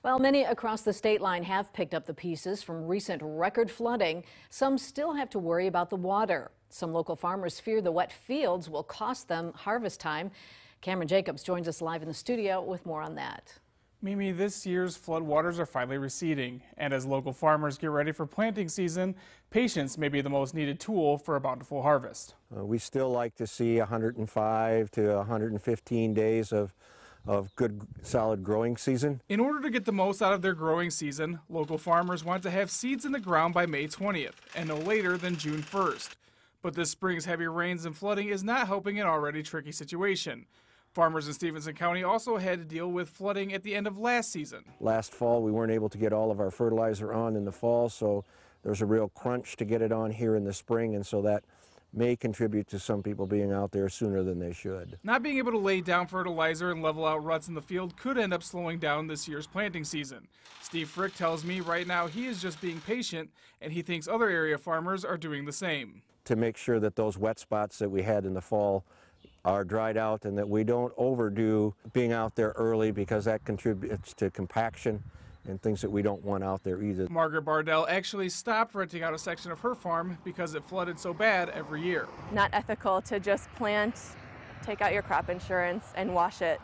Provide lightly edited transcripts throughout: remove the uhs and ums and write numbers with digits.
Well, many across the state line have picked up the pieces from recent record flooding. Some still have to worry about the water. Some local farmers fear the wet fields will cost them harvest time. Cameron Jacobs joins us live in the studio with more on that. Mimi, this year's floodwaters are finally receding, and as local farmers get ready for planting season, patience may be the most needed tool for a bountiful harvest. We still like to see 105 to 115 days of good, solid growing season. In order to get the most out of their growing season, local farmers want to have seeds in the ground by May 20th and no later than June 1st. But this spring's heavy rains and flooding is not helping an already tricky situation. Farmers in Stephenson County also had to deal with flooding at the end of last season. Last fall, we weren't able to get all of our fertilizer on in the fall, so there's a real crunch to get it on here in the spring, and so that may contribute to some people being out there sooner than they should. Not being able to lay down fertilizer and level out ruts in the field could end up slowing down this year's planting season. Steve Frick tells me right now he is just being patient, and he thinks other area farmers are doing the same. To make sure that those wet spots that we had in the fall are dried out and that we don't overdo being out there early, because that contributes to compaction and things that we don't want out there either. Margaret Bardell actually stopped renting out a section of her farm because it flooded so bad every year. Not ethical to just plant, take out your crop insurance and wash it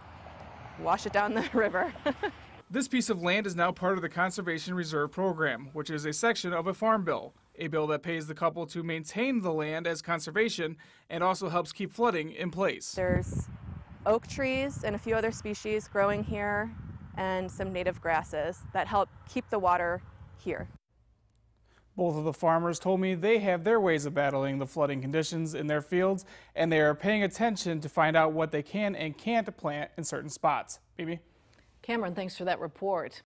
down the river. This piece of land is now part of the Conservation Reserve Program, which is a section of a farm bill, a bill that pays the couple to maintain the land as conservation and also helps keep flooding in place. There's oak trees and a few other species growing here and some native grasses that help keep the water here. Both of the farmers told me they have their ways of battling the flooding conditions in their fields, and they are paying attention to find out what they can and can't plant in certain spots. Mimi? Cameron, thanks for that report.